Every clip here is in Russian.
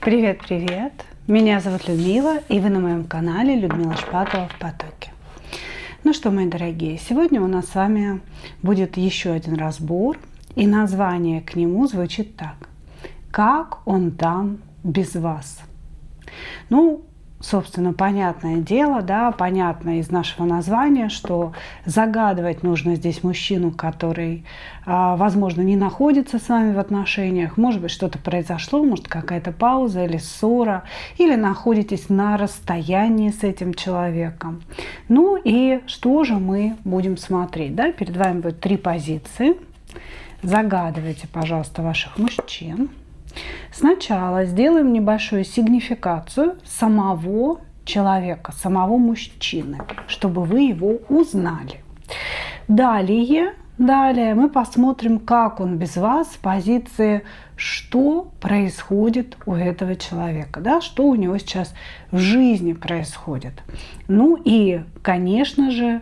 Привет! Меня зовут Людмила, и вы на моем канале Людмила Шпатова в потоке. Ну что, мои дорогие, сегодня у нас с вами будет еще один разбор, и название к нему звучит так: «Как он там без вас?». Ну, собственно, понятное дело, да, понятно из нашего названия, что загадывать нужно здесь мужчину, который, возможно, не находится с вами в отношениях, может быть, что-то произошло, может, какая-то пауза или ссора, или находитесь на расстоянии с этим человеком. Ну и что же мы будем смотреть, да? Перед вами будет 3 позиции. Загадывайте, пожалуйста, ваших мужчин. Сначала сделаем небольшую сигнификацию самого человека, самого мужчины, чтобы вы его узнали. Далее мы посмотрим, как он без вас в позиции, что происходит у этого человека, да, что у него сейчас в жизни происходит. Ну и, конечно же,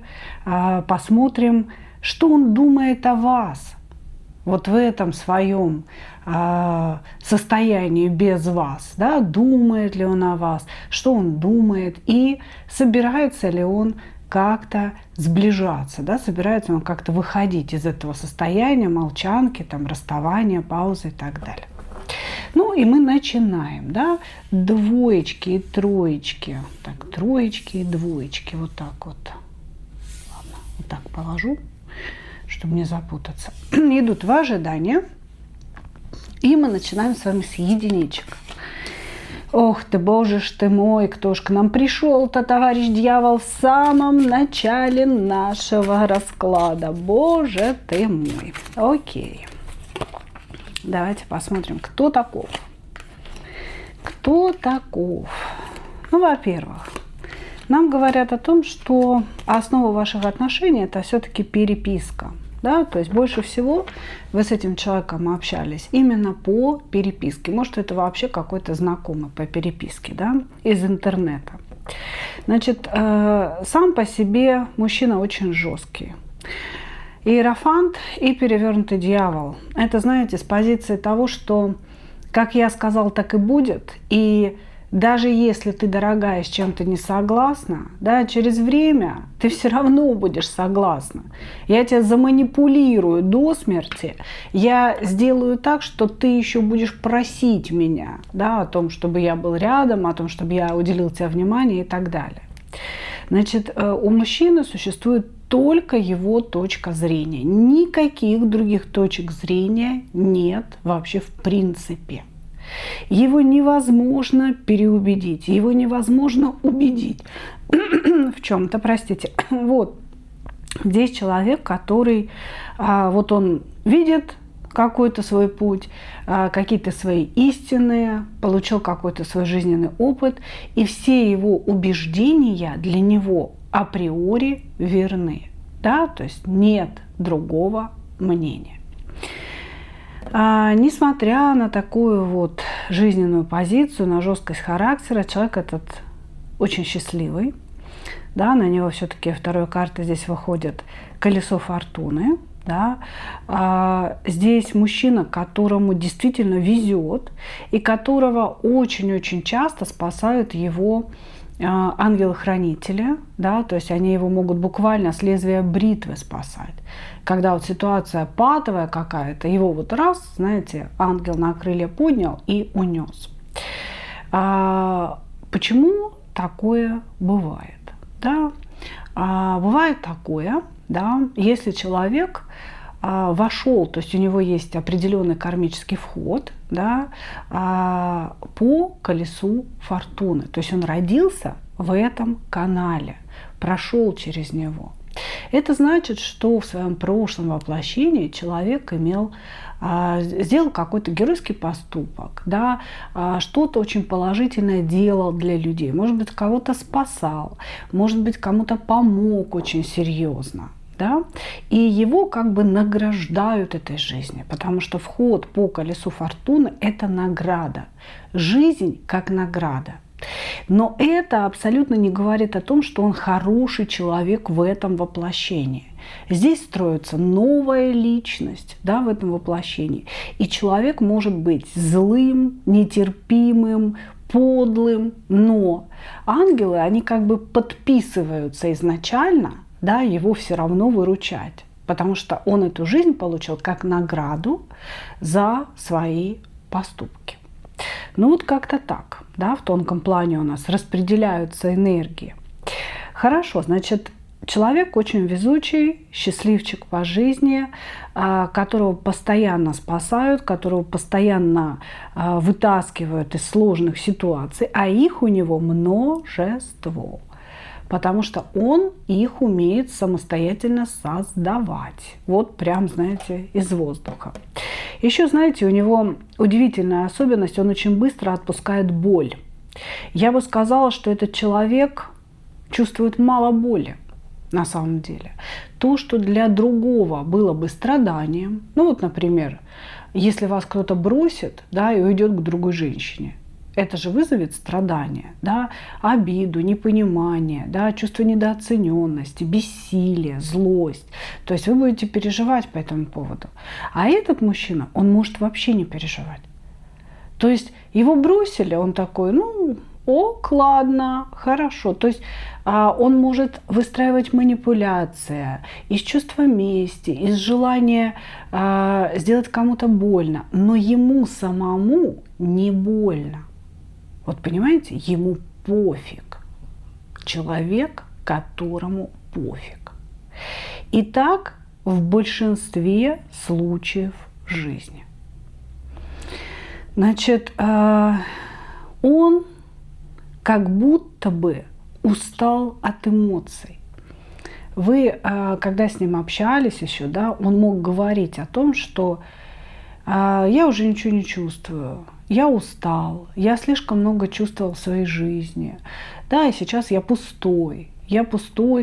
посмотрим, что он думает о вас. Вот в этом своем состоянии без вас, да, думает ли он о вас, что он думает, и собирается ли он как-то сближаться, да, собирается он как-то выходить из этого состояния молчанки, там, расставания, паузы и так далее. Ну и мы начинаем, да, двоечки и троечки, так, троечки и двоечки, вот так вот, ладно, вот так положу, чтобы не запутаться, идут в ожидание, и мы начинаем с вами с единичек. Ох ты, боже ж ты мой, кто ж к нам пришел-то, товарищ дьявол, в самом начале нашего расклада. Боже ты мой. Окей. Давайте посмотрим, кто таков. Кто таков? Ну, во-первых, нам говорят о том, что основа ваших отношений – это все-таки переписка. Да? То есть больше всего вы с этим человеком общались именно по переписке. Может, это вообще какой-то знакомый по переписке, да? Из интернета. Значит, сам по себе мужчина очень жесткий. Иерофант и перевернутый дьявол. Это, знаете, с позиции того, что как я сказал, так и будет. И даже если ты, дорогая, с чем-то не согласна, да, через время ты все равно будешь согласна. Я тебя заманипулирую до смерти, я сделаю так, что ты еще будешь просить меня, да, о том, чтобы я был рядом, о том, чтобы я уделил тебе внимание и так далее. Значит, у мужчины существует только его точка зрения. Никаких других точек зрения нет вообще в принципе. Его невозможно переубедить, его невозможно убедить в чем-то, простите. Вот здесь человек, который вот он видит какой-то свой путь, какие-то свои истины, получил какой-то свой жизненный опыт, и все его убеждения для него априори верны, да, то есть нет другого мнения. Несмотря на такую вот жизненную позицию, на жесткость характера, человек этот очень счастливый. Да, на него все-таки второй картой здесь выходит колесо фортуны. Да. Здесь мужчина, которому действительно везет и которого очень-очень часто спасают его ангелы-хранители, да, то есть они его могут буквально с лезвия бритвы спасать. Когда вот ситуация патовая какая-то, его вот раз, знаете, ангел на крылья поднял и унес. Почему такое бывает? Да? Бывает такое, да, если человек вошел, то есть у него есть определенный кармический вход, да, по колесу фортуны. То есть он родился в этом канале, прошел через него. Это значит, что в своем прошлом воплощении человек сделал какой-то геройский поступок, да, что-то очень положительное делал для людей. Может быть, кого-то спасал, может быть, кому-то помог очень серьезно. Да? И его как бы награждают этой жизнью, потому что вход по колесу фортуны – это награда. Жизнь как награда. Но это абсолютно не говорит о том, что он хороший человек в этом воплощении. Здесь строится новая личность, да, в этом воплощении. И человек может быть злым, нетерпимым, подлым, но ангелы, они как бы подписываются изначально, да, его все равно выручать. Потому что он эту жизнь получил как награду за свои поступки. Ну вот как-то так, да, в тонком плане у нас распределяются энергии. Хорошо, значит, человек очень везучий, счастливчик по жизни, которого постоянно спасают, которого постоянно вытаскивают из сложных ситуаций, а их у него множество. Потому что он их умеет самостоятельно создавать. Вот прям, знаете, из воздуха. Еще, знаете, у него удивительная особенность, он очень быстро отпускает боль. Я бы сказала, что этот человек чувствует мало боли на самом деле. То, что для другого было бы страданием, ну вот, например, если вас кто-то бросит, да, и уйдет к другой женщине, это же вызовет страдания, да, обиду, непонимание, да, чувство недооцененности, бессилие, злость. То есть вы будете переживать по этому поводу. А этот мужчина, он может вообще не переживать. То есть его бросили, он такой, ну, ок, ладно, хорошо. То есть он может выстраивать манипуляции из чувства мести, из желания сделать кому-то больно, но ему самому не больно. Вот понимаете, ему пофиг. Человек, которому пофиг. И так в большинстве случаев в жизни. Значит, он как будто бы устал от эмоций. Вы, когда с ним общались еще, да, он мог говорить о том, что я уже ничего не чувствую, я устал, я слишком много чувствовал в своей жизни, да, и сейчас я пустой,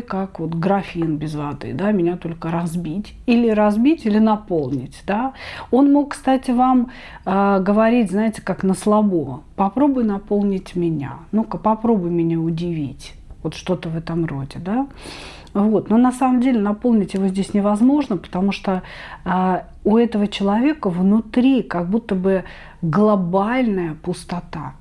как вот графин без воды, да, меня только разбить, или наполнить, да. Он мог, кстати, вам говорить, знаете, как на слабо, попробуй наполнить меня, ну-ка, попробуй меня удивить, вот что-то в этом роде, да. Вот. Но на самом деле наполнить его здесь невозможно, потому что у этого человека внутри как будто бы глобальная пустота.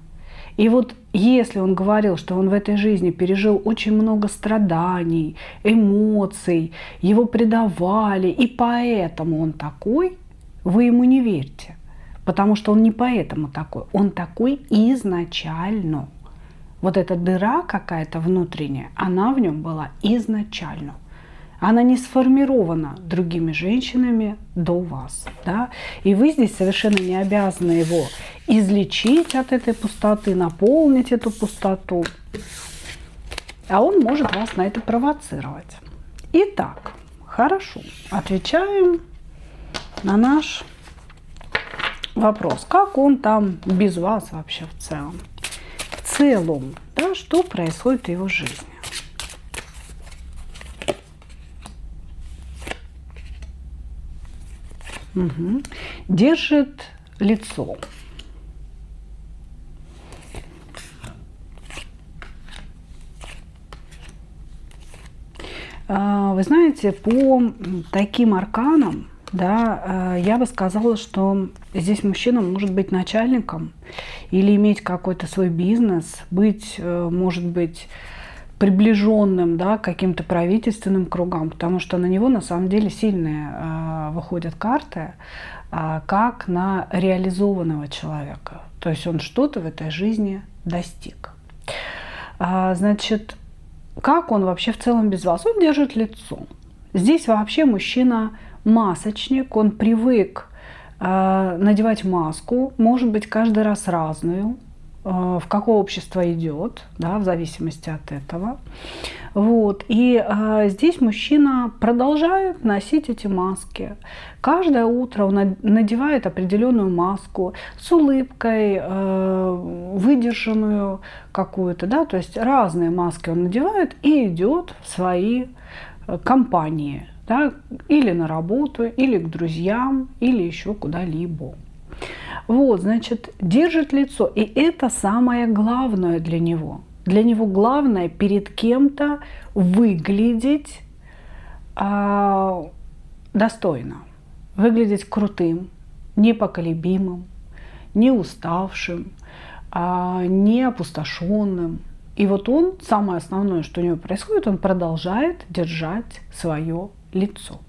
И вот если он говорил, что он в этой жизни пережил очень много страданий, эмоций, его предавали, и поэтому он такой, вы ему не верьте. Потому что он не поэтому такой, он такой изначально. Вот эта дыра какая-то внутренняя, она в нем была изначально. Она не сформирована другими женщинами до вас. Да? И вы здесь совершенно не обязаны его излечить от этой пустоты, наполнить эту пустоту. А он может вас на это провоцировать. Итак, хорошо. Отвечаем на наш вопрос. Как он там без вас вообще в целом? В целом, да, что происходит в его жизни? Угу. Держит лицо. Вы знаете, по таким арканам, да, я бы сказала, что здесь мужчина может быть начальником или иметь какой-то свой бизнес, быть, может быть, приближенным, да, к каким-то правительственным кругам, потому что на него на самом деле сильные выходят карты, как на реализованного человека. То есть он что-то в этой жизни достиг. Значит, как он вообще в целом без вас? Он держит лицо. Здесь вообще мужчина масочник, он привык надевать маску, может быть, каждый раз разную, в какое общество идет, да, в зависимости от этого. Вот. И здесь мужчина продолжает носить эти маски. Каждое утро он надевает определенную маску с улыбкой, выдержанную какую-то, да, то есть разные маски он надевает и идет в свои компании, да, или на работу, или к друзьям, или еще куда-либо. Вот, значит, держит лицо. И это самое главное для него. Для него главное перед кем-то выглядеть достойно, выглядеть крутым, непоколебимым, не уставшим, не опустошенным. И вот он, самое основное, что у него происходит, он продолжает держать свое лицо.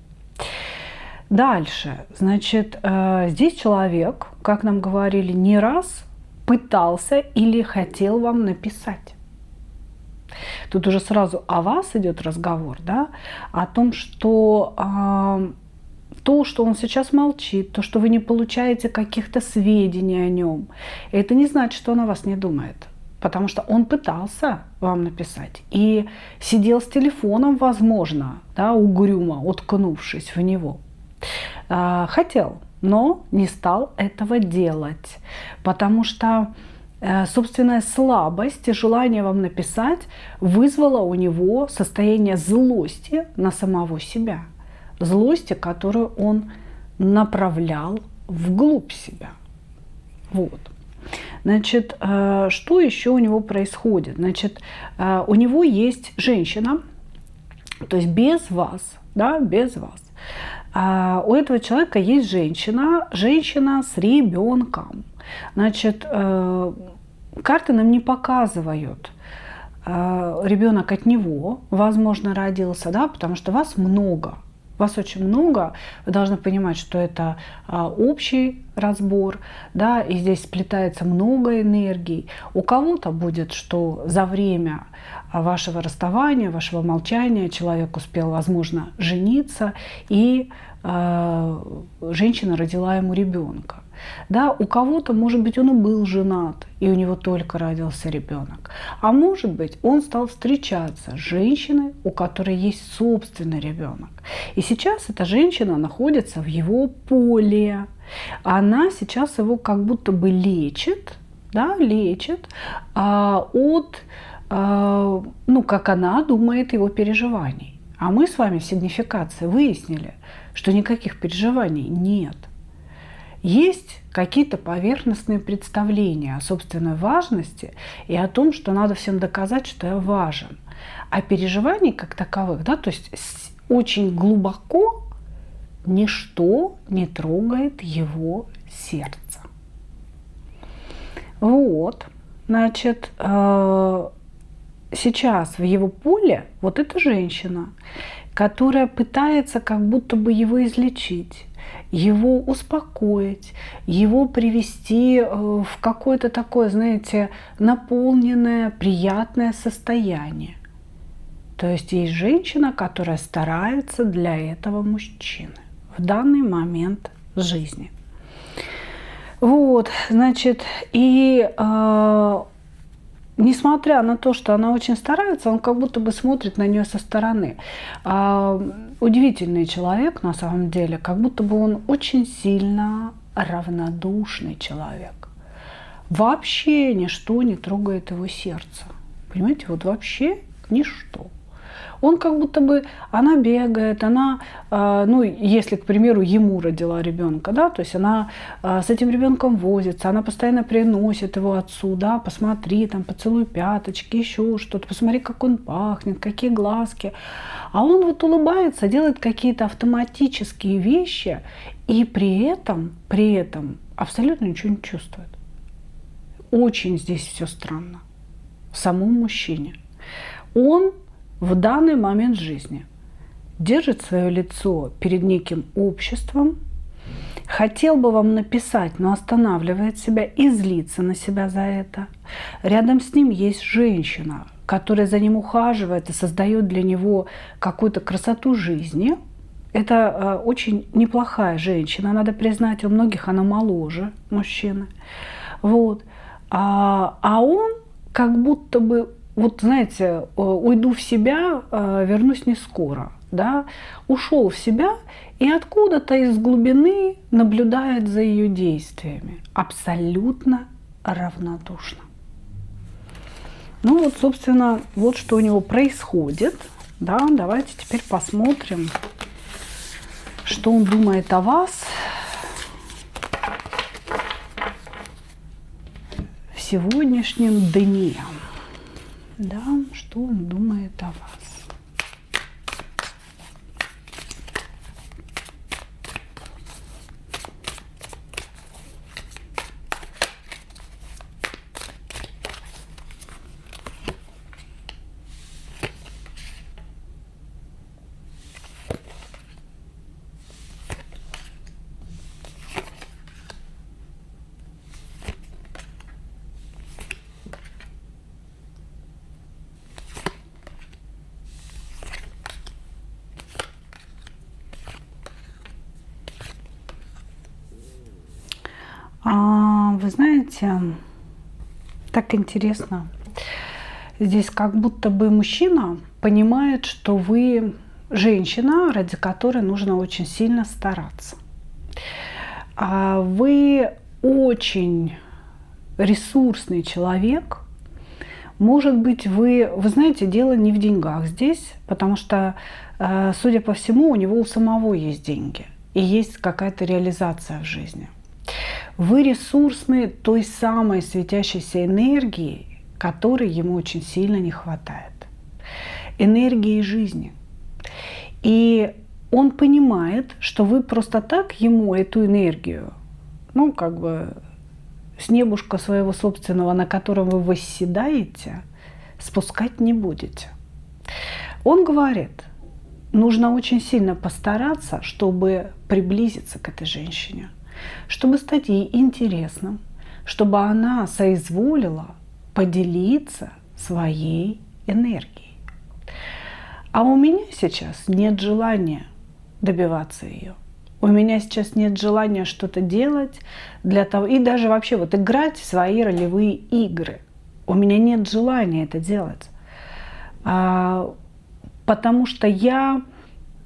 Дальше, значит, здесь человек, как нам говорили, не раз пытался или хотел вам написать. Тут уже сразу о вас идет разговор, да, о том, что то, что он сейчас молчит, то, что вы не получаете каких-то сведений о нем, это не значит, что он о вас не думает. Потому что он пытался вам написать и сидел с телефоном, возможно, да, угрюмо, уткнувшись в него. Хотел, но не стал этого делать, потому что собственная слабость и желание вам написать вызвало у него состояние злости на самого себя. Злости, которую он направлял вглубь себя. Вот. Значит, что еще у него происходит? Значит, у него есть женщина, то есть без вас, да, без вас. У этого человека есть женщина с ребенком. Значит, карты нам не показывают, ребенок от него, возможно, родился, да, потому что вас много. Вас очень много, вы должны понимать, что это общий разбор, да, и здесь сплетается много энергий. У кого-то будет, что за время вашего расставания, вашего молчания человек успел, возможно, жениться, и женщина родила ему ребенка. Да, у кого-то, может быть, он и был женат, и у него только родился ребенок. А может быть, он стал встречаться с женщиной, у которой есть собственный ребенок. И сейчас эта женщина находится в его поле. Она сейчас его как будто бы лечит, да, лечит от, ну, как она думает, его переживаний. А мы с вами в сигнификации выяснили, что никаких переживаний нет. Есть какие-то поверхностные представления о собственной важности и о том, что надо всем доказать, что я важен. А переживаний как таковых, да, то есть очень глубоко ничто не трогает его сердце. Вот, значит, сейчас в его поле вот эта женщина, которая пытается как будто бы его излечить, его успокоить, его привести в какое-то такое, знаете, наполненное, приятное состояние. То есть есть женщина, которая старается для этого мужчины в данный момент жизни. Вот, значит, и несмотря на то, что она очень старается, он как будто бы смотрит на нее со стороны. Удивительный человек на самом деле, как будто бы он очень сильно равнодушный человек. Вообще ничто не трогает его сердце. Понимаете, вот вообще ничто. Он как будто бы, она бегает, она, ну, если, к примеру, ему родила ребенка, да, то есть она с этим ребенком возится, она постоянно приносит его отцу, да, посмотри, там, поцелуй пяточки, еще что-то, посмотри, как он пахнет, какие глазки. А он вот улыбается, делает какие-то автоматические вещи, и при этом абсолютно ничего не чувствует. Очень здесь все странно. В самом мужчине. Он в данный момент жизни держит свое лицо перед неким обществом, хотел бы вам написать, но останавливает себя и злится на себя за это. Рядом с ним есть женщина, которая за ним ухаживает и создает для него какую-то красоту жизни. Это очень неплохая женщина, надо признать, у многих она моложе мужчины. Вот. А он как будто бы, вот знаете, уйду в себя, вернусь не скоро, да, ушел в себя и откуда-то из глубины наблюдает за ее действиями, абсолютно равнодушно. Ну вот, собственно, вот что у него происходит, да, давайте теперь посмотрим, что он думает о вас. сегодняшнем дне. Да, что он думает о вас. Вы знаете, так интересно. Здесь как будто бы мужчина понимает, что вы женщина, ради которой нужно очень сильно стараться. Вы очень ресурсный человек. Может быть, вы знаете, дело не в деньгах здесь, потому что, судя по всему, у него у самого есть деньги и есть какая-то реализация в жизни. Вы ресурсны той самой светящейся энергией, которой ему очень сильно не хватает. Энергии жизни. И он понимает, что вы просто так ему эту энергию, ну, как бы с небушка своего собственного, на котором вы восседаете, спускать не будете. Он говорит, нужно очень сильно постараться, чтобы приблизиться к этой женщине, чтобы стать ей интересным, чтобы она соизволила поделиться своей энергией. А у меня сейчас нет желания добиваться ее. У меня сейчас нет желания что-то делать для того, и даже вообще вот играть в свои ролевые игры. У меня нет желания это делать, потому что я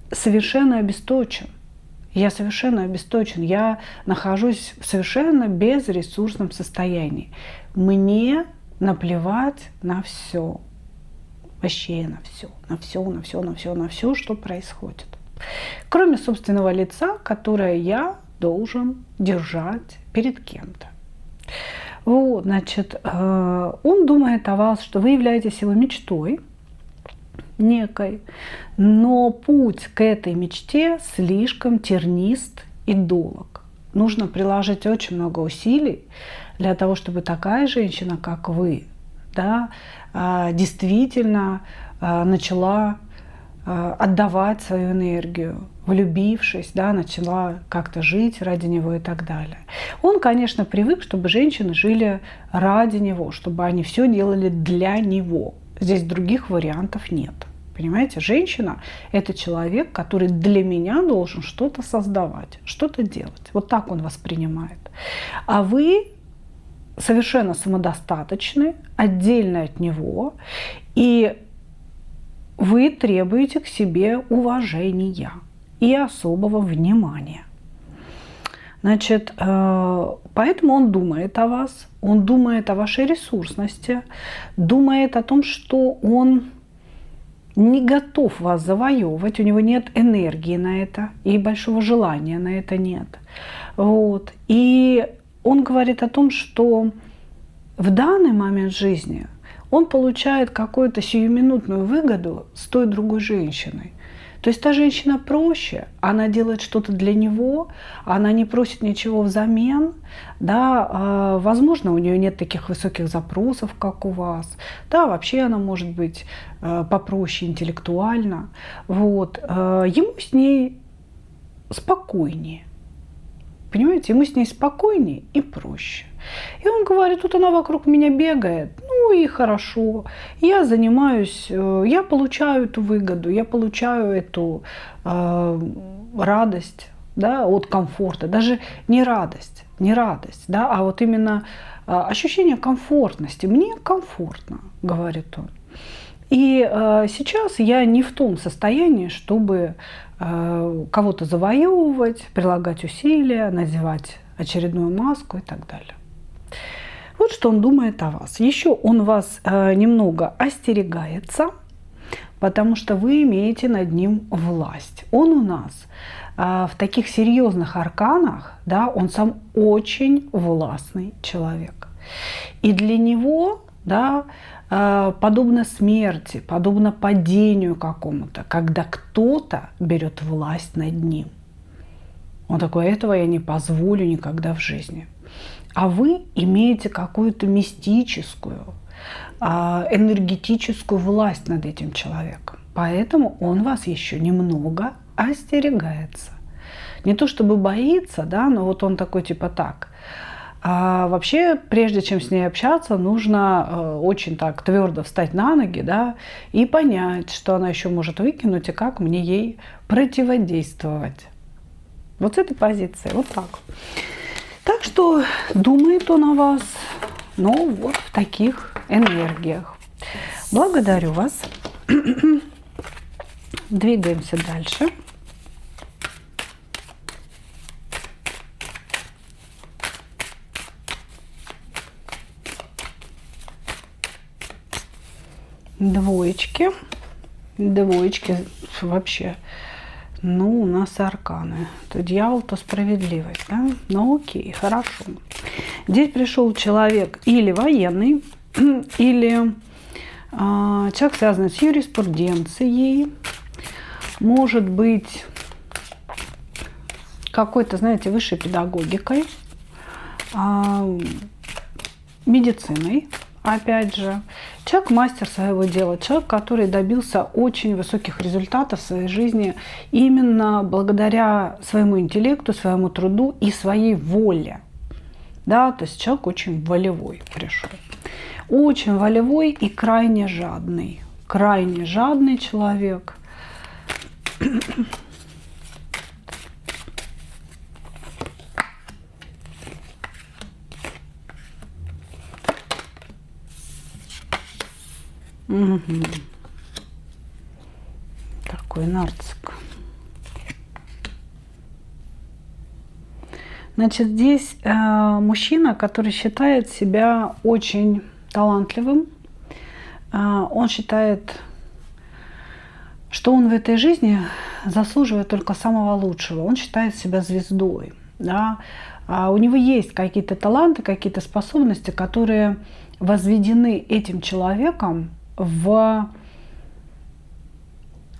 совершенно обесточен. Я совершенно обесточен, я нахожусь в совершенно безресурсном состоянии. Мне наплевать на все, вообще на все, что происходит. Кроме собственного лица, которое я должен держать перед кем-то. Вот, значит, он думает о вас, что вы являетесь его мечтой некой, но путь к этой мечте слишком тернист и долг. Нужно приложить очень много усилий для того, чтобы такая женщина, как вы, да, действительно начала отдавать свою энергию, влюбившись, да, начала как-то жить ради него и так далее. Он, конечно, привык, чтобы женщины жили ради него, чтобы они все делали для него. Здесь других вариантов нет. Понимаете, женщина – это человек, который для меня должен что-то создавать, что-то делать. Вот так он воспринимает. А вы совершенно самодостаточны, отдельно от него, и вы требуете к себе уважения и особого внимания. Значит, поэтому он думает о вас, он думает о вашей ресурсности, думает о том, что он не готов вас завоевывать, у него нет энергии на это, и большого желания на это нет. Вот. И он говорит о том, что в данный момент жизни он получает какую-то сиюминутную выгоду с той другой женщиной. То есть та женщина проще, она делает что-то для него, она не просит ничего взамен, да, возможно, у нее нет таких высоких запросов, как у вас, да, вообще она может быть попроще интеллектуально, вот, ему с ней спокойнее, понимаете, ему с ней спокойнее и проще. И он говорит, тут она вокруг меня бегает, ну и хорошо, я занимаюсь, я получаю эту выгоду, я получаю эту радость, да, от комфорта, даже не радость, да, а вот именно ощущение комфортности. Мне комфортно, говорит он. И сейчас я не в том состоянии, чтобы кого-то завоевывать, прилагать усилия, надевать очередную маску и так далее. Вот что он думает о вас. Еще он вас немного остерегается, потому что вы имеете над ним власть. Он у нас в таких серьезных арканах, да, он сам очень властный человек. И для него, да, подобно смерти, подобно падению какому-то, когда кто-то берет власть над ним. Он такой: этого я не позволю никогда в жизни. А вы имеете какую-то мистическую, энергетическую власть над этим человеком. Поэтому он вас еще немного остерегается. Не то чтобы боится, да, но вот он такой типа так. А вообще, прежде чем с ней общаться, нужно очень так твердо встать на ноги, да, и понять, что она еще может выкинуть и как мне ей противодействовать. Вот с этой позиции, вот так. Так что думает он о вас, но вот в таких энергиях. Благодарю вас. Двигаемся дальше. Двоечки. Двоечки вообще. Ну, у нас арканы. То дьявол, то справедливость. Да? Ну, окей, хорошо. Здесь пришел человек или военный, или человек, связанный с юриспруденцией. Может быть, какой-то, знаете, высшей педагогикой, медициной. Опять же, человек мастер своего дела, человек, который добился очень высоких результатов в своей жизни именно благодаря своему интеллекту, своему труду и своей воле. Да, то есть человек очень волевой пришел. Очень волевой и крайне жадный. Крайне жадный человек. Угу. Такой нарцик. Значит, здесь мужчина, который считает себя очень талантливым. Он считает, что он в этой жизни заслуживает только самого лучшего. Он считает себя звездой. Да? У него есть какие-то таланты, какие-то способности, которые возведены этим человеком в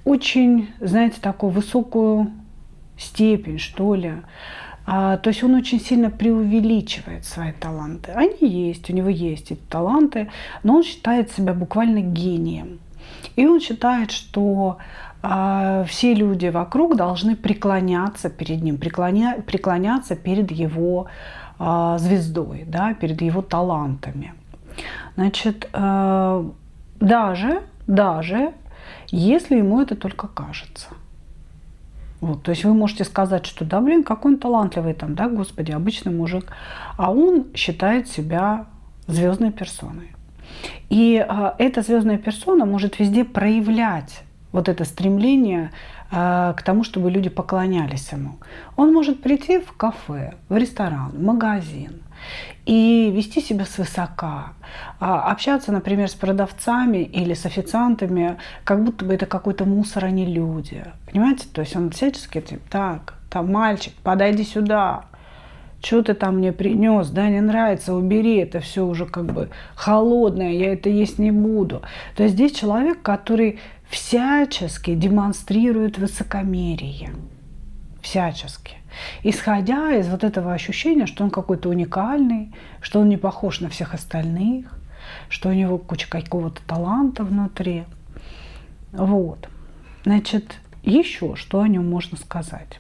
очень, знаете, такую высокую степень, что ли. То есть он очень сильно преувеличивает свои таланты. Они есть, у него есть эти таланты, но он считает себя буквально гением. И он считает, что все люди вокруг должны преклоняться перед ним, преклоняться перед его звездой, да, перед его талантами. Значит, даже если ему это только кажется. Вот, то есть вы можете сказать, что да, блин, какой он талантливый там, да, господи, обычный мужик. А он считает себя звездной персоной. И эта звездная персона может везде проявлять вот это стремление к тому, чтобы люди поклонялись ему. Он может прийти в кафе, в ресторан, в магазин и вести себя свысока, общаться, например, с продавцами или с официантами, как будто бы это какой-то мусор, а не люди. Понимаете? То есть он всячески типа: так, там, мальчик, подойди сюда. Что ты там мне принес? Да, не нравится, убери, это все уже как бы холодное, я это есть не буду. То есть здесь человек, который всячески демонстрирует высокомерие. Всячески. Исходя из вот этого ощущения, что он какой-то уникальный, что он не похож на всех остальных, что у него куча какого-то таланта внутри. Вот. Значит, еще что о нем можно сказать?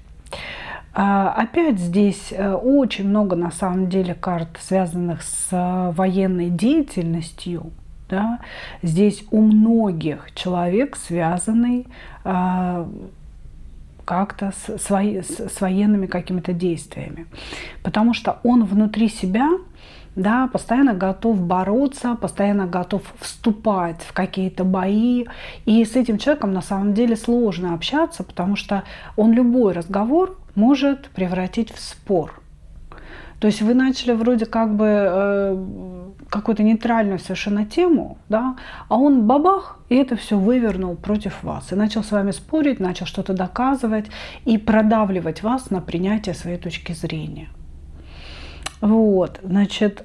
Опять здесь очень много на самом деле карт, связанных с военной деятельностью. Да? Здесь у многих человек, связанный как-то с военными какими-то действиями. Потому что он внутри себя, да, постоянно готов бороться, постоянно готов вступать в какие-то бои. И с этим человеком на самом деле сложно общаться, потому что он любой разговор может превратить в спор. То есть вы начали вроде как бы какую-то нейтральную совершенно тему, да, а он бабах, и это все вывернул против вас. И начал с вами спорить, начал что-то доказывать и продавливать вас на принятие своей точки зрения. Вот, значит,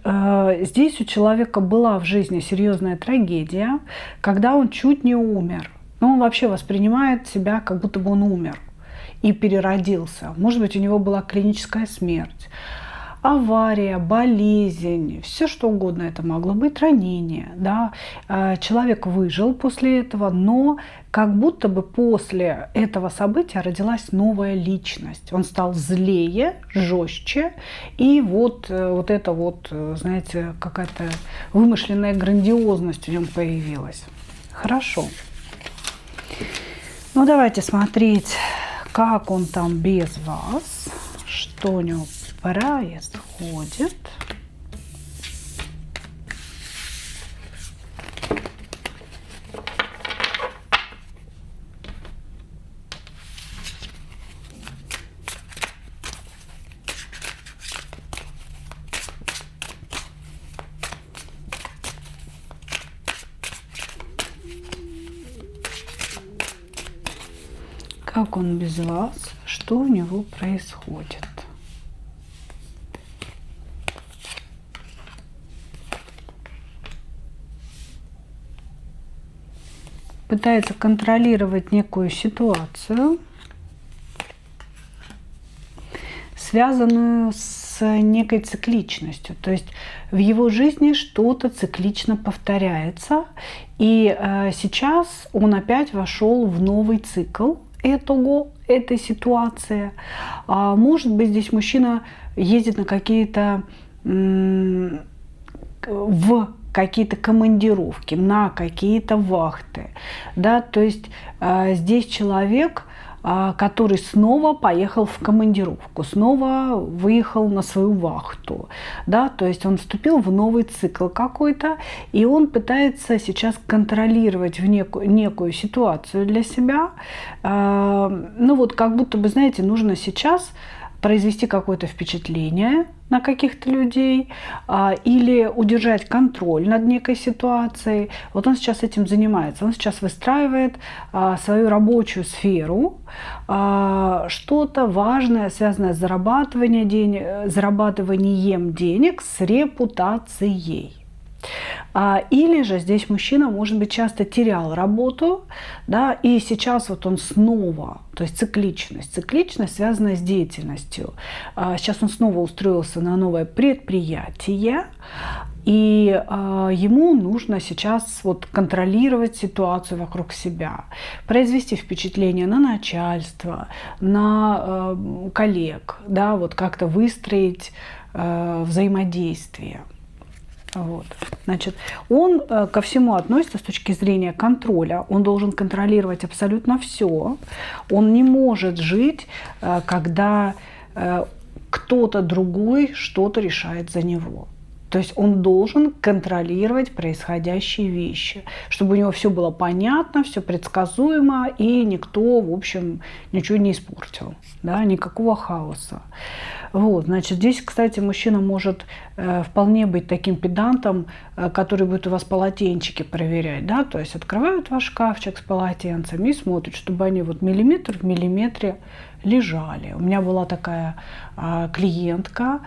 здесь у человека была в жизни серьезная трагедия, когда он чуть не умер. Но он вообще воспринимает себя, как будто бы он умер и переродился. Может быть, у него была клиническая смерть, авария, болезнь, все что угодно это могло быть, ранение. Да? Человек выжил после этого, но как будто бы после этого события родилась новая личность. Он стал злее, жестче, и вот это вот, знаете, какая-то вымышленная грандиозность в нем появилась. Хорошо. Ну, давайте смотреть, как он там без вас, что у него происходит. Как он без вас, что у него происходит. Пытается контролировать некую ситуацию, связанную с некой цикличностью. То есть в его жизни что-то циклично повторяется. И сейчас он опять вошел в новый цикл этой ситуации. Может быть, здесь мужчина ездит на какие-то в какие-то командировки, на какие-то вахты. Да? То есть здесь человек, который снова поехал в командировку, снова выехал на свою вахту. Да? То есть он вступил в новый цикл какой-то, и он пытается сейчас контролировать некую ситуацию для себя. Ну вот как будто бы, знаете, нужно сейчас произвести какое-то впечатление на каких-то людей или удержать контроль над некой ситуацией. Вот он сейчас этим занимается. Он сейчас выстраивает свою рабочую сферу, что-то важное, связанное с зарабатыванием денег, с репутацией. Или же здесь мужчина, может быть, часто терял работу, да, и сейчас вот он снова, то есть цикличность связанная с деятельностью. Сейчас он снова устроился на новое предприятие, и ему нужно сейчас вот контролировать ситуацию вокруг себя, произвести впечатление на начальство, на коллег, да, вот как-то выстроить взаимодействие. Вот. Значит, он ко всему относится с точки зрения контроля. Он должен контролировать абсолютно все. Он не может жить, когда кто-то другой что-то решает за него. То есть он должен контролировать происходящие вещи, чтобы у него все было понятно, все предсказуемо, и никто, в общем, ничего не испортил, да, никакого хаоса. Вот, значит, здесь, кстати, мужчина может вполне быть таким педантом, который будет у вас полотенчики проверять, да, то есть открывают ваш шкафчик с полотенцами и смотрят, чтобы они вот миллиметр в миллиметре лежали. У меня была такая клиентка,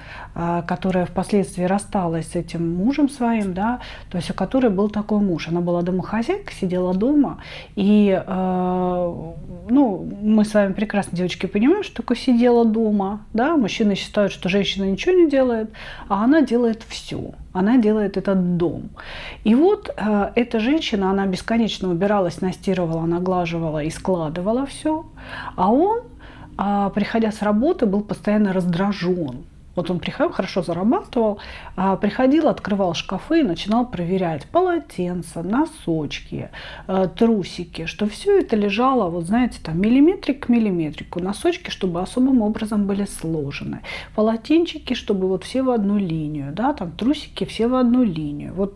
которая впоследствии рассталась с этим мужем своим, да, то есть у которой был такой муж. Она была домохозяйка, сидела дома, и ну, мы с вами прекрасно, девочки, понимаем, что такое сидела дома, да, мужчины считают, что женщина ничего не делает, а она делает все. Она делает этот дом. И вот эта женщина, она бесконечно убиралась, настирывала, наглаживала и складывала все, а он, приходя с работы, был постоянно раздражен. Вот он приходил, хорошо зарабатывал, приходил, открывал шкафы и начинал проверять полотенца, носочки, трусики, что все это лежало, вот знаете, там миллиметрик к миллиметрику, носочки, чтобы особым образом были сложены, полотенчики, чтобы вот все в одну линию, да, там трусики все в одну линию. Вот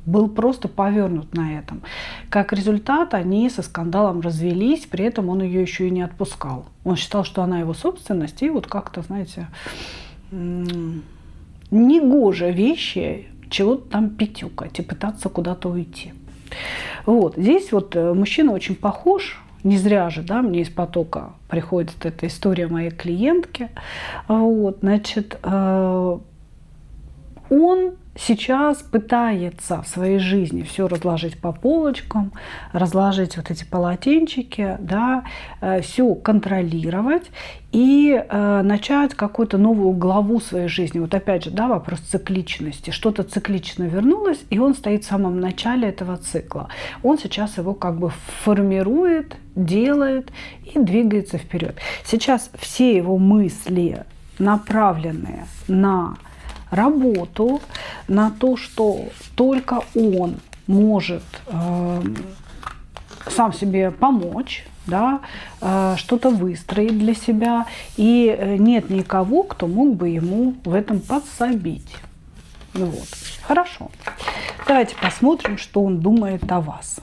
был просто повернут на этом. Как результат, они со скандалом развелись, при этом он ее еще и не отпускал. Он считал, что она его собственность, и вот как-то, знаете, негоже вещи чего-то там пятюкать и пытаться куда-то уйти. Вот. Здесь вот мужчина очень похож, не зря же, да, мне из потока приходит эта история моей клиентки. Вот, значит, Он сейчас пытается в своей жизни все разложить по полочкам, разложить вот эти полотенчики, да, все контролировать и начать какую-то новую главу своей жизни. Вот опять же, да, вопрос цикличности. Что-то циклично вернулось, и он стоит в самом начале этого цикла. Он сейчас его как бы формирует, делает и двигается вперед. Сейчас все его мысли направленные на работу, на то, что только он может сам себе помочь, да, что-то выстроить для себя, и нет никого, кто мог бы ему в этом подсобить. Вот. Хорошо. Давайте посмотрим, что он думает о вас.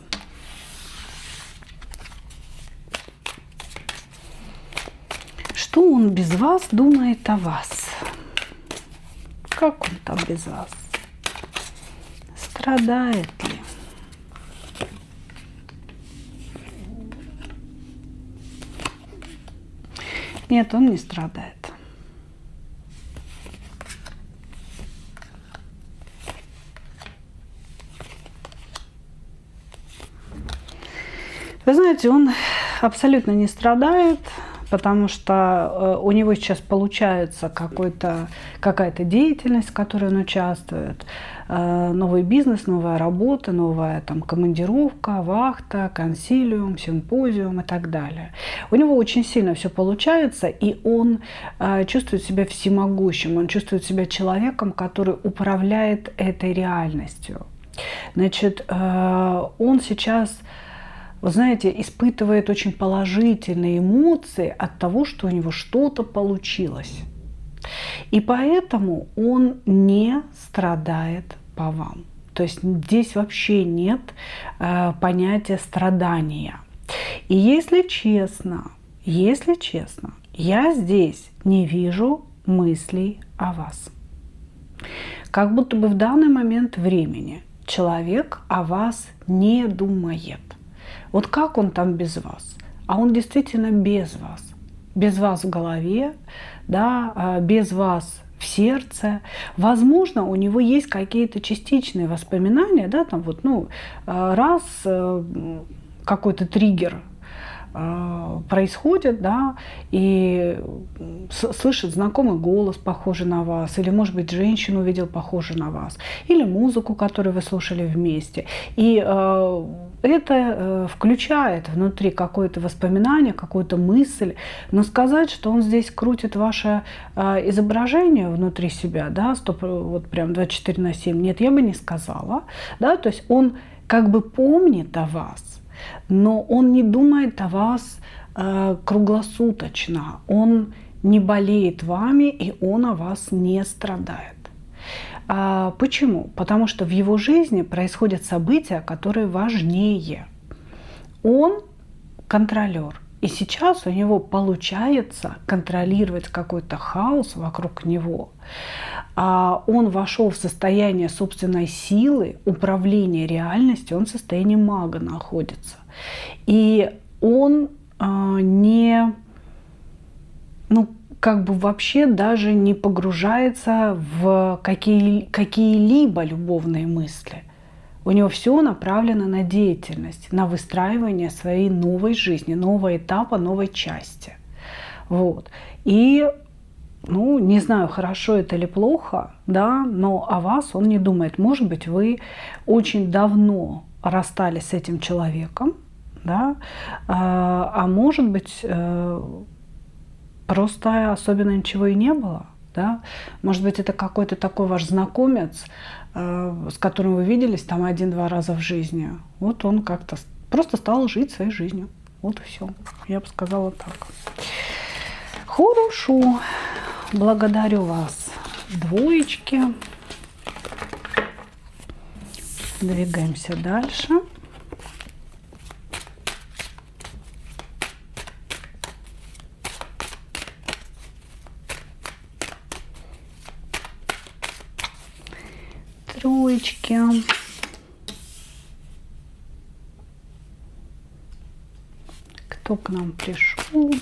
Что он без вас думает о вас? Как он там без вас? Страдает ли? Нет, он не страдает. Вы знаете, он абсолютно не страдает, потому что у него сейчас получается какая-то деятельность, в которой он участвует, новый бизнес, новая работа, новая там командировка, вахта, консилиум, симпозиум и так далее. У него очень сильно все получается, и он чувствует себя всемогущим, он чувствует себя человеком, который управляет этой реальностью. Значит, он сейчас, вы знаете, испытывает очень положительные эмоции от того, что у него что-то получилось. И поэтому он не страдает по вам. То есть здесь вообще нет понятия страдания. И если честно, я здесь не вижу мыслей о вас. Как будто бы в данный момент времени человек о вас не думает. Вот как он там без вас? А он действительно без вас. Без вас в голове, да, без вас в сердце. Возможно, у него есть какие-то частичные воспоминания, да, там вот, раз какой-то триггер происходит, да, и слышит знакомый голос, похожий на вас, или, может быть, женщину увидел, похожую на вас, или музыку, которую вы слушали вместе. И это включает внутри какое-то воспоминание, какую-то мысль, но сказать, что он здесь крутит ваше изображение внутри себя, да, вот прям 24/7, нет, я бы не сказала, да, то есть он как бы помнит о вас, но он не думает о вас круглосуточно, он не болеет вами, и он о вас не страдает. Почему? Потому что в его жизни происходят события, которые важнее. Он контролер, и сейчас у него получается контролировать какой-то хаос вокруг него. Он вошел в состояние собственной силы, управления реальностью, он в состоянии мага находится. И он вообще даже не погружается в какие-либо любовные мысли. У него все направлено на деятельность, на выстраивание своей новой жизни, нового этапа, новой части. Вот. И не знаю, хорошо это или плохо, да, но о вас он не думает. Может быть, вы очень давно расстались с этим человеком, да, а может быть, просто особенно ничего и не было, да. Может быть, это какой-то такой ваш знакомец, с которым вы виделись там 1-2 раза в жизни. Вот он как-то просто стал жить своей жизнью. Вот и все. Я бы сказала так. Хорошо. Благодарю вас, двоечки. Двигаемся дальше. Троечки. Кто к нам пришел?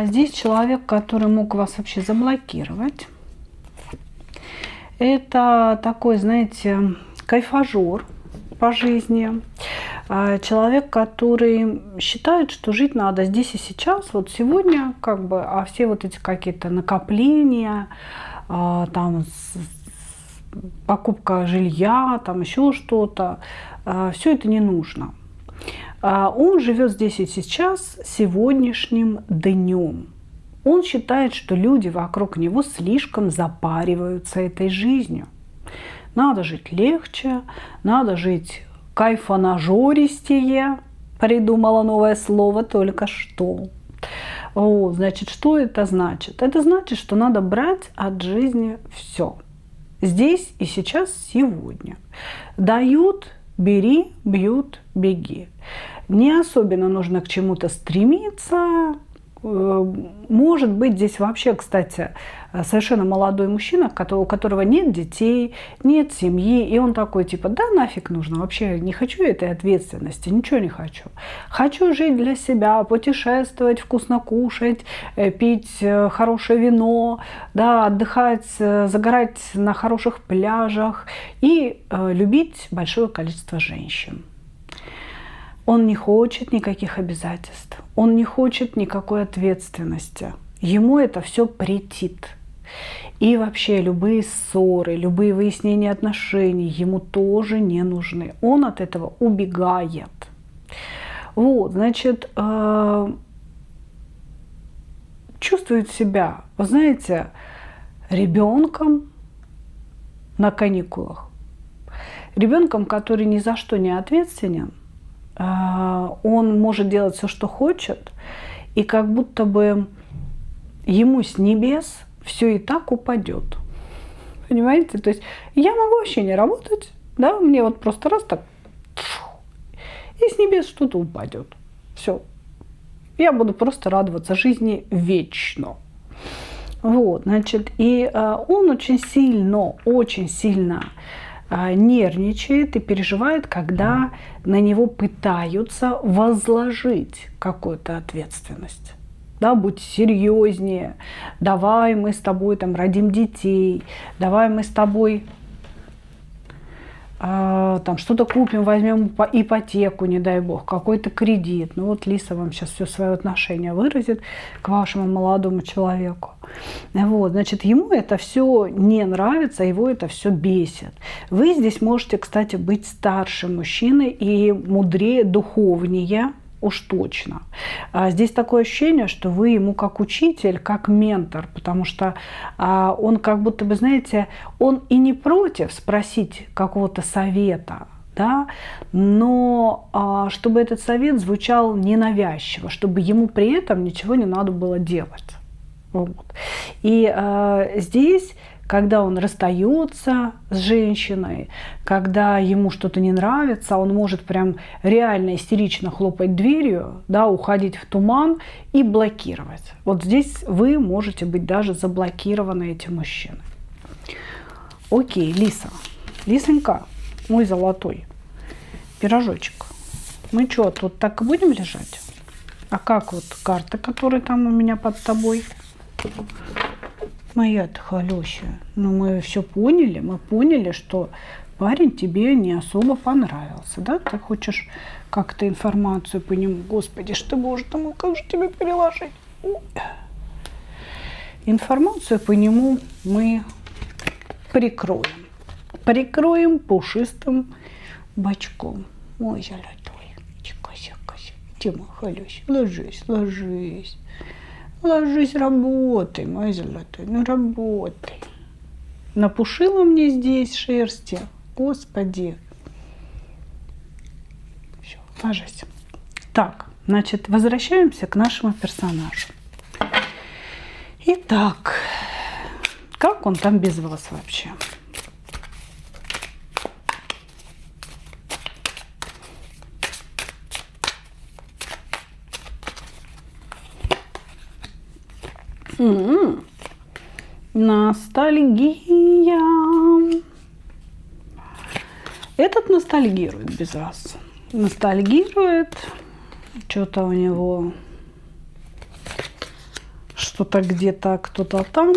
Здесь человек, который мог вас вообще заблокировать. Это такой, знаете, кайфажор по жизни. Человек, который считает, что жить надо здесь и сейчас, вот сегодня, как бы, а все вот эти какие-то накопления, там покупка жилья, там еще что-то, все это не нужно. Он живет здесь и сейчас, сегодняшним днем. Он считает, что люди вокруг него слишком запариваются этой жизнью. Надо жить легче, надо жить кайфонажористее. Придумала новое слово только что. Значит, что это значит? Это значит, что надо брать от жизни все. Здесь и сейчас, сегодня. Дают, бери, бьют, беги. Не особенно нужно к чему-то стремиться. Может быть, здесь вообще, кстати, совершенно молодой мужчина, у которого нет детей, нет семьи, и он такой, типа, да нафиг нужно, вообще не хочу этой ответственности, ничего не хочу. Хочу жить для себя, путешествовать, вкусно кушать, пить хорошее вино, да, отдыхать, загорать на хороших пляжах и любить большое количество женщин. Он не хочет никаких обязательств, он не хочет никакой ответственности. Ему это все претит. И вообще любые ссоры, любые выяснения отношений ему тоже не нужны. Он от этого убегает. Вот, значит, чувствует себя, вы знаете, ребенком на каникулах. Ребенком, который ни за что не ответственен. Он может делать все, что хочет, и как будто бы ему с небес все и так упадет. Понимаете? То есть я могу вообще не работать, да, мне вот просто раз так, и с небес что-то упадет. Все. Я буду просто радоваться жизни вечно. Вот, значит, и он очень сильно нервничает и переживает, когда на него пытаются возложить какую-то ответственность. Да, будь серьезнее, давай мы с тобой там родим детей, давай мы с тобой там что-то купим, возьмем ипотеку, не дай бог, какой-то кредит. Ну вот Лиса вам сейчас все свое отношение выразит к вашему молодому человеку. Вот, значит, ему это все не нравится, его это все бесит. Вы здесь можете, кстати, быть старше мужчины и мудрее, духовнее, уж точно. Здесь такое ощущение, что вы ему как учитель, как ментор, потому что он как будто бы, знаете, он и не против спросить какого-то совета, да, но чтобы этот совет звучал ненавязчиво, чтобы ему при этом ничего не надо было делать. Вот. И здесь, когда он расстается с женщиной, когда ему что-то не нравится, он может прям реально истерично хлопать дверью, да, уходить в туман и блокировать. Вот здесь вы можете быть даже заблокированы этим мужчиной. Окей, Лиса. Лисонька, мой золотой пирожочек. Мы что, тут так и будем лежать? А как вот карта, которая там у меня под тобой? Моя-то холющая. Ну, мы все поняли. Мы поняли, что парень тебе не особо понравился. Да? Ты хочешь как-то информацию по нему. Господи, что боже ты мой, как же тебе переложить? Информацию по нему мы прикроем. Прикроем пушистым бачком. Ой, золотой. Чика-сяка-ся. Тима, холющая. Ложись, ложись. Ложись, работай, мой золотой, ну работай. Напушила мне здесь шерсти, господи. Все, ложись. Так, значит, возвращаемся к нашему персонажу. Итак, как он там без вас вообще? Ностальгия. Этот ностальгирует без вас. ностальгирует, что-то у него, что-то где-то, кто-то там.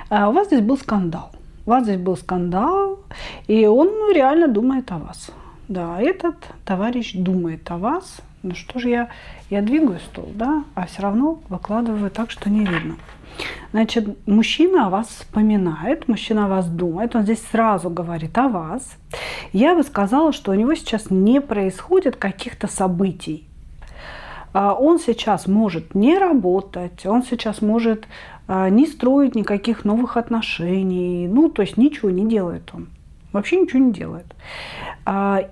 А у вас здесь был скандал. У вас здесь был скандал, и он реально думает о вас. Да, этот товарищ думает о вас. Ну что же я двигаю стол, да, а все равно выкладываю так, что не видно. Значит, мужчина о вас вспоминает, мужчина о вас думает, он здесь сразу говорит о вас. Я бы сказала, что у него сейчас не происходит каких-то событий. Он сейчас может не работать, он сейчас может не строить никаких новых отношений, ну, то есть ничего не делает он. Вообще ничего не делает.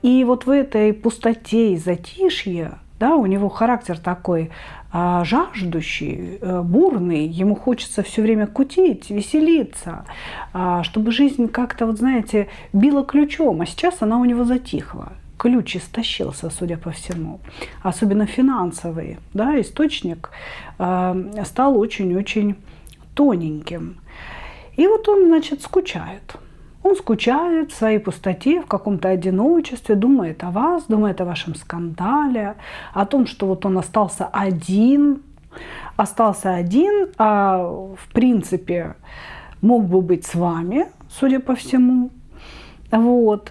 И вот в этой пустоте и затишье, да, у него характер такой жаждущий, бурный, ему хочется все время кутить, веселиться, чтобы жизнь как-то, вот знаете, била ключом, а сейчас она у него затихла. Ключ истощился, судя по всему. Особенно финансовый, да, источник стал очень-очень тоненьким. И вот он, значит, скучает. Он скучает в своей пустоте, в каком-то одиночестве, думает о вас, думает о вашем скандале, о том, что вот он остался один, а в принципе мог бы быть с вами, судя по всему. Вот.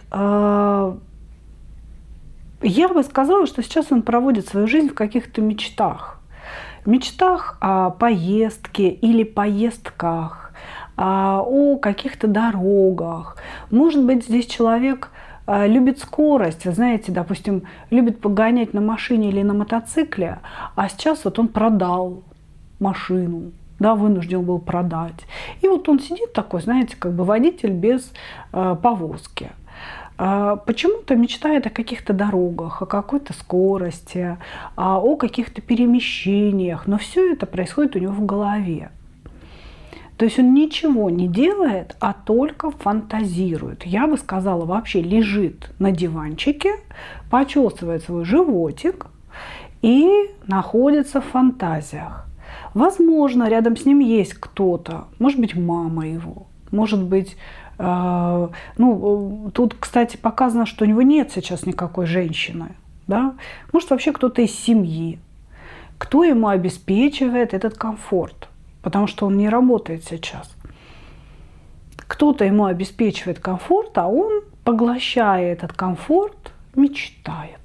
Я бы сказала, что сейчас он проводит свою жизнь в каких-то мечтах. Мечтах о поездке или поездках, о каких-то дорогах. Может быть, здесь человек любит скорость, вы знаете, допустим, любит погонять на машине или на мотоцикле, а сейчас вот он продал машину, да, вынужден был продать. И вот он сидит такой, знаете, как бы водитель без повозки. Почему-то мечтает о каких-то дорогах, о какой-то скорости, о каких-то перемещениях, но все это происходит у него в голове. То есть он ничего не делает, а только фантазирует. Я бы сказала, вообще лежит на диванчике, почесывает свой животик и находится в фантазиях. Возможно, рядом с ним есть кто-то, может быть, мама его, может быть, ну, тут, кстати, показано, что у него нет сейчас никакой женщины, да? Может, вообще кто-то из семьи. Кто ему обеспечивает этот комфорт? Потому что он не работает сейчас. Кто-то ему обеспечивает комфорт, а он, поглощая этот комфорт, мечтает.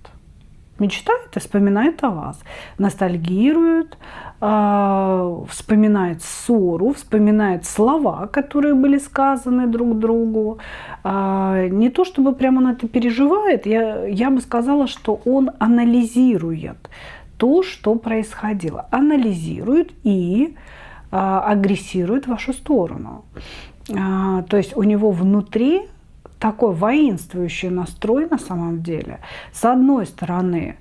Мечтает и вспоминает о вас. Ностальгирует, вспоминает ссору, вспоминает слова, которые были сказаны друг другу. Не то чтобы прямо он это переживает, я бы сказала, что он анализирует то, что происходило. Анализирует и агрессирует в вашу сторону. То есть у него внутри такой воинствующий настрой на самом деле. С одной стороны,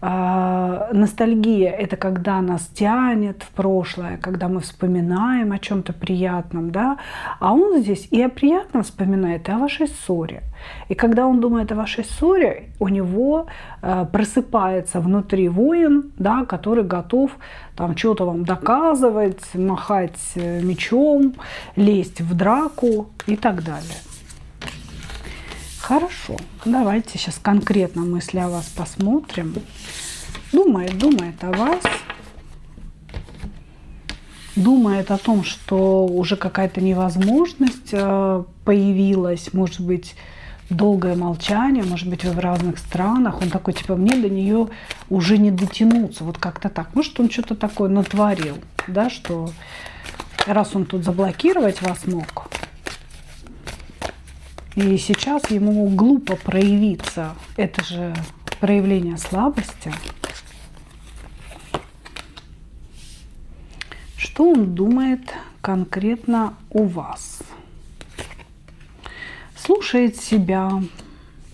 ностальгия – это когда нас тянет в прошлое, когда мы вспоминаем о чем-то приятном, да? А он здесь и о приятном вспоминает, и о вашей ссоре. И когда он думает о вашей ссоре, у него просыпается внутри воин, да, который готов там что-то вам доказывать, махать мечом, лезть в драку и так далее. Хорошо, давайте сейчас конкретно мысли о вас посмотрим. Думает о вас. Думает о том, что уже какая-то невозможность появилась, может быть, долгое молчание, может быть, вы в разных странах. Он такой, типа, мне до нее уже не дотянуться, вот как-то так. Может, он что-то такое натворил, да, что раз он тут заблокировать вас мог, и сейчас ему глупо проявиться. Это же проявление слабости. Что он думает конкретно о вас? Слушает себя,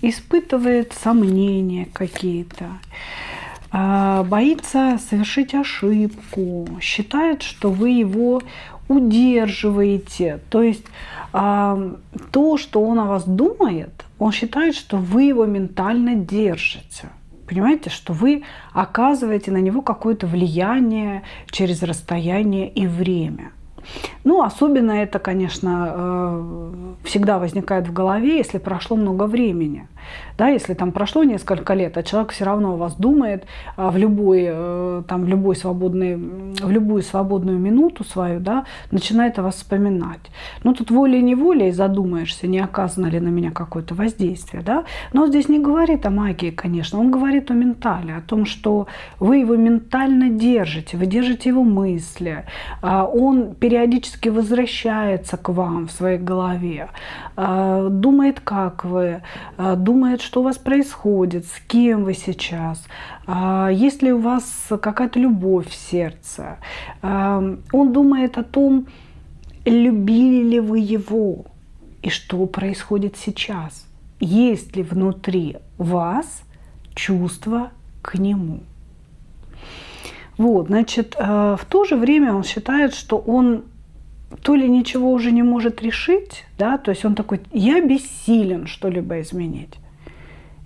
испытывает сомнения какие-то, боится совершить ошибку, считает, что вы его удерживаете. То есть то, что он о вас думает, он считает, что вы его ментально держите. Понимаете, что вы оказываете на него какое-то влияние через расстояние и время. Ну, особенно это, конечно, всегда возникает в голове, если прошло много времени. Да, если там прошло несколько лет, а человек все равно о вас думает в любую свободную минуту свою, да, начинает о вас вспоминать. Ну, тут волей-неволей задумаешься, не оказано ли на меня какое-то воздействие. Да? Но он здесь не говорит о магии, конечно, он говорит о ментале, о том, что вы его ментально держите, вы держите его мысли, он периодически возвращается к вам в своей голове, думает, как вы, думает, что у вас происходит, с кем вы сейчас, есть ли у вас какая-то любовь в сердце. Он думает о том, любили ли вы его и что происходит сейчас. Есть ли внутри вас чувство к нему. Вот, значит, в то же время он считает, что он то ли ничего уже не может решить, да, то есть он такой: я бессилен что-либо изменить.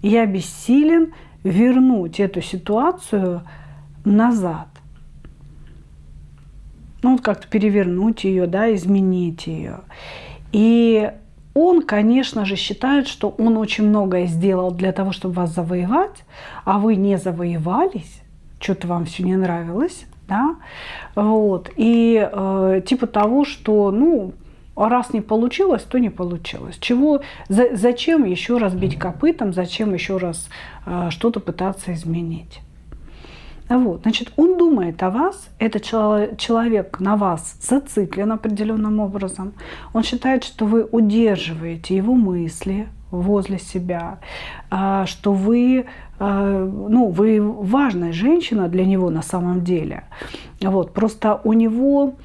Я бессилен вернуть эту ситуацию назад. Ну, вот как-то перевернуть ее, да, изменить ее. И он, конечно же, считает, что он очень многое сделал для того, чтобы вас завоевать, а вы не завоевались, что-то вам все не нравилось, да, вот. И типа того, что, ну, раз не получилось, то не получилось. Зачем еще раз бить копытом, зачем еще раз что-то пытаться изменить? Вот, значит, он думает о вас, этот человек на вас зациклен определенным образом. Он считает, что вы удерживаете его мысли возле себя, что вы важная женщина для него на самом деле. Вот, просто у него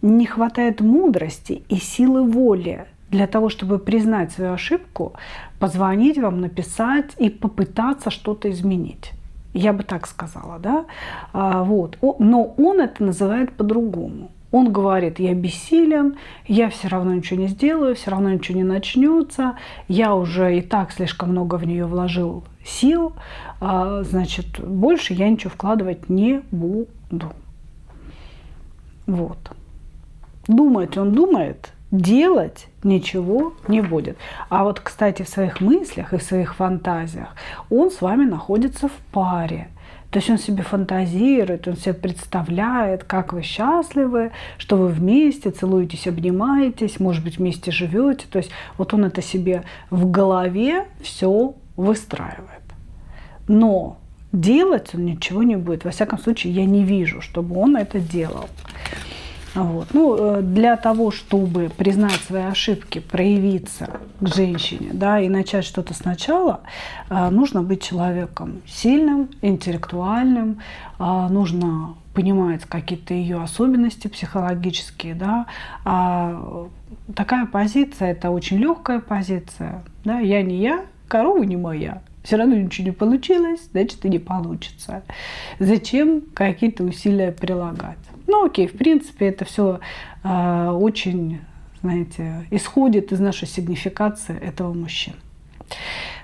не хватает мудрости и силы воли для того, чтобы признать свою ошибку, позвонить вам, написать и попытаться что-то изменить. Я бы так сказала, да? Вот. Но он это называет по-другому. Он говорит: я бессилен, я все равно ничего не сделаю, все равно ничего не начнется, я уже и так слишком много в нее вложил сил, значит, больше я ничего вкладывать не буду. Вот. Думать он думает, делать ничего не будет. А вот, кстати, в своих мыслях и в своих фантазиях он с вами находится в паре. То есть он себе фантазирует, он себе представляет, как вы счастливы, что вы вместе целуетесь, обнимаетесь, может быть, вместе живете. То есть вот он это себе в голове все выстраивает. Но делать он ничего не будет. Во всяком случае, я не вижу, чтобы он это делал. Вот. Ну, для того, чтобы признать свои ошибки, проявиться к женщине, да, и начать что-то сначала, нужно быть человеком сильным, интеллектуальным, нужно понимать какие-то ее особенности психологические. Да. Такая позиция – это очень легкая позиция. Да. Я не я, корова не моя. Все равно ничего не получилось, значит, и не получится. Зачем какие-то усилия прилагать? Ну, окей, в принципе, это все очень, знаете, исходит из нашей сигнификации этого мужчины.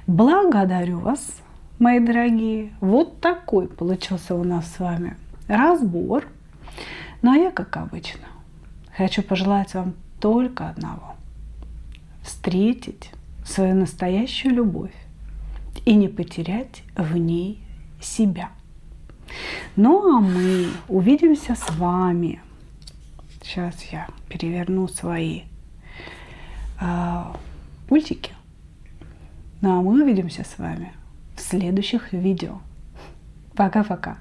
Благодарю вас, мои дорогие. Вот такой получился у нас с вами разбор. Ну, а я, как обычно, хочу пожелать вам только одного. Встретить свою настоящую любовь и не потерять в ней себя. Ну, а мы увидимся с вами. Сейчас я переверну свои пультики. Ну, а мы увидимся с вами в следующих видео. Пока-пока.